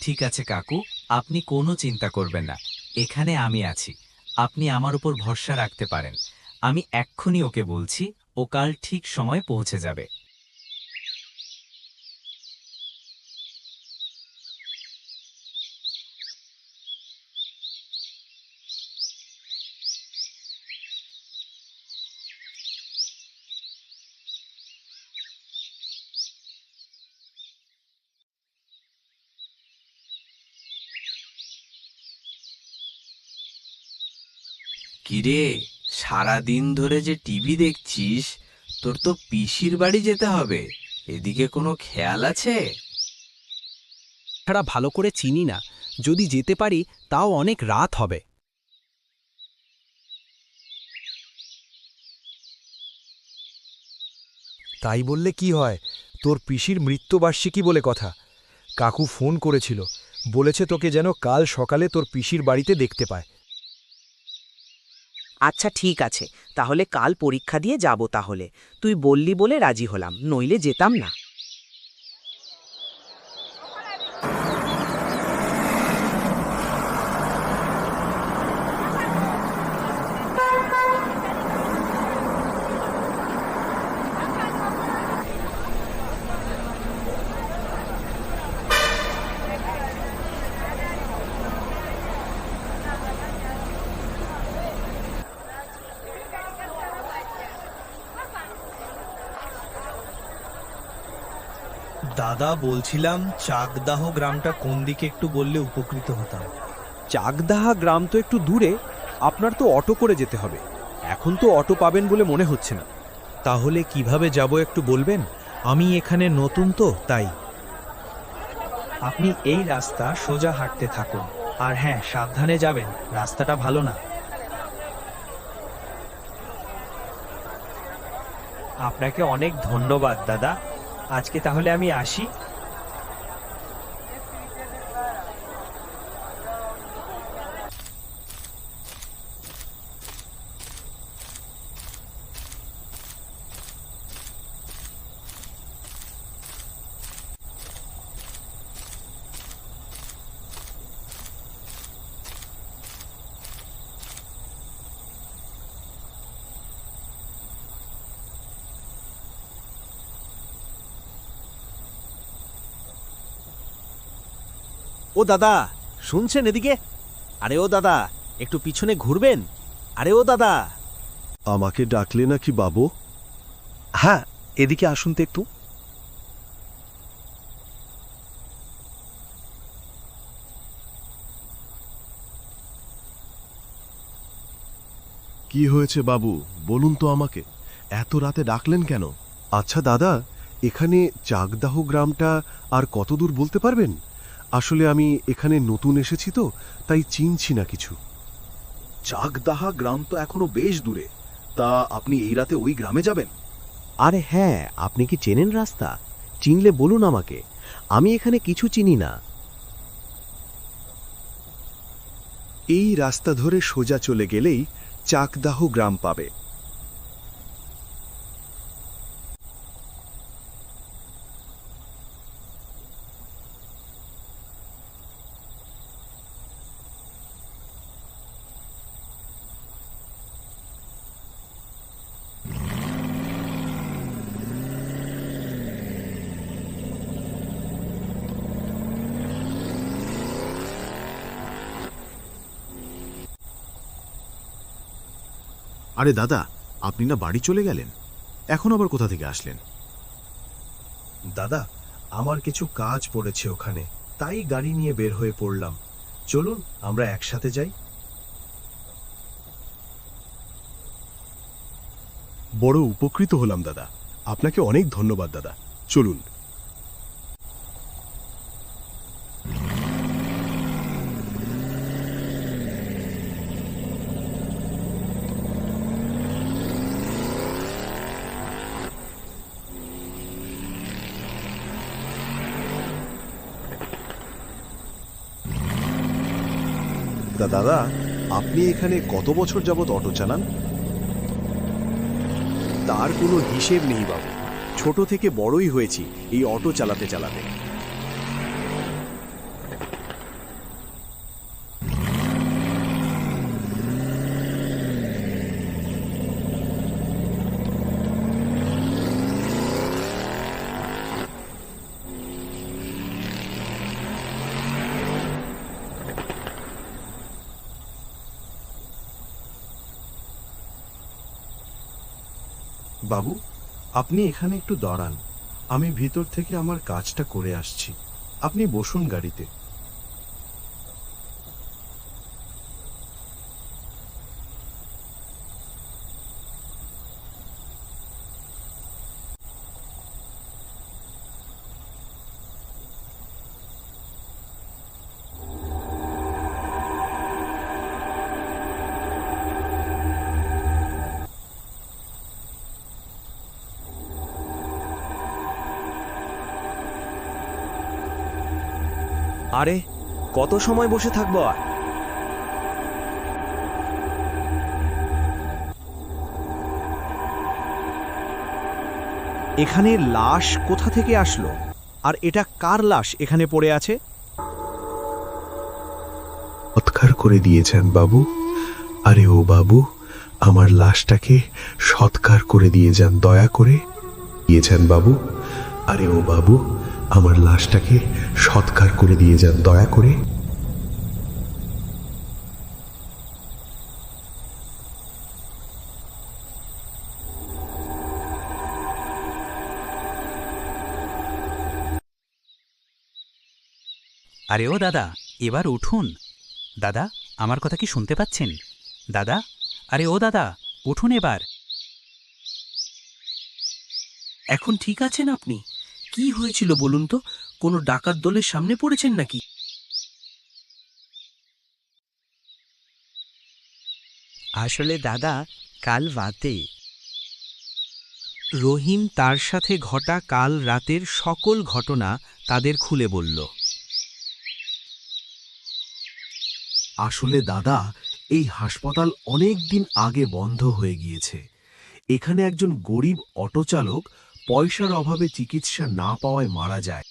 ঠিক আছে কাকু, আপনি কোনো চিন্তা করবেন না। এখানে আমি আছি, আপনি আমার উপর ভরসা রাখতে পারেন। আমি এক্ষুনি ওকে বলছি, ও কাল ঠিক সময় পৌঁছে যাবে। কিরে, সারা দিন ধরে যে টিভি দেখছিস, তোর তো পিসির বাড়ি যেতে হবে। এদিকে কোনো খেয়াল আছে? ছাড়া ভালো করে চিনি না, যদি যেতে পারি তাও অনেক রাত হবে। তাই বললে কি হয়, তোর পিসির মৃত্যুবার্ষিকী বলে কথা। কাকু ফোন করেছিল, বলেছে তোকে যেন কাল সকালে তোর পিসির বাড়িতে দেখতে পায়। আচ্ছা ঠিক আছে, তাহলে কাল পরীক্ষা দিয়ে যাব। তাহলে তুই বললি বলে রাজি হলাম, নইলে যেতাম না। দাদা, বলছিলাম চাকদাহ গ্রামটা কোন দিকে একটু বললে উপকৃত হতাম। চাকদাহা গ্রাম তো একটু দূরে, আপনার তো অটো করে যেতে হবে। এখন তো অটো পাবেন বলে মনে হচ্ছে না। তাহলে কিভাবে যাব একটু বলবেন? আমি এখানে নতুন তো, তাই। আপনি এই রাস্তা সোজা হাঁটতে থাকুন, আর হ্যাঁ, সাবধানে যাবেন, রাস্তাটা ভালো না। আপনাকে অনেক ধন্যবাদ দাদা, আজকে তাহলে আমি আসি। ও দাদা, শুনছেন এদিকে? আরে ও দাদা, একটু পিছনে ঘুরবেন? আরে ও দাদা। আমাকে ডাকলে নাকি বাবু? হ্যাঁ, এদিকে আসুন তো একটু। কি হয়েছে বাবু, বলুন তো আমাকে, এত রাতে ডাকলেন কেন? আচ্ছা দাদা, এখানে চাকদাহ গ্রামটা আর কত দূর বলতে পারবেন? আসলে আমি এখানে নতুন এসেছি তো, তাই চিনছি না কিছু। চাকদাহা গ্রাম তো এখনো বেশ দূরে। তা আপনি এই রাতে ওই গ্রামে যাবেন? আরে হ্যাঁ, আপনি কি চেনেন রাস্তা? চিনলে বলুন আমাকে, আমি এখানে কিছু চিনি না। এই রাস্তা ধরে সোজা চলে গেলেই চাকদাহ গ্রাম পাবে। আরে দাদা, আপনি না বাড়ি চলে গেলেন, এখন আবার কোথা থেকে আসলেন? দাদা, আমার কিছু কাজ পড়েছে ওখানে, তাই গাড়ি নিয়ে বের হয়ে পড়লাম। চলুন আমরা একসাথে যাই। বড় উপকৃত হলাম দাদা, আপনাকে অনেক ধন্যবাদ দাদা। চলুন। দাদা, আপনি এখানে কত বছর যাবত অটো চালান? তার কোনো হিসেব নেই বাবু, ছোট থেকে বড়ই হয়েছি এই অটো চালাতে চালাতে। বাবু, আপনি এখানে একটু দাঁড়ান, আমি ভিতর থেকে আমার কাজটা করে আসছি। আপনি বসুন গাড়িতে। আরে কত সময় বসে থাকবো আর? এখানে লাশ কোথা থেকে আসলো? আর এটা কার লাশ এখানে পড়ে আছে? সৎকার করে দিয়েছেন বাবু। আরে ও বাবু, আমার লাশটাকে সৎকার করে দিয়ে যান দয়া করে। দিয়েছেন বাবু। আরে ও বাবু, আমার লাশটাকে সৎকার করে দিয়ে যান দয়া করে। আরে ও দাদা, এবার উঠুন। দাদা, আমার কথা কি শুনতে পাচ্ছেন? দাদা, আরে ও দাদা, উঠুন এবার। এখন ঠিক আছেন আপনি? কি হয়েছিল বলুন তো? কোনো ডাকাত দলের সামনে পড়েছেন নাকি? আসলে দাদা, কাল রাতে রহিম তার সাথে ঘটা কাল রাতের সকল ঘটনা তাদের খুলে বলল। আসলে দাদা, এই হাসপাতাল অনেক দিন আগে বন্ধ হয়ে গিয়েছে। এখানে একজন গরিব অটো চালক পয়সার অভাবে চিকিৎসা না পাওয়ায় মারা যায়।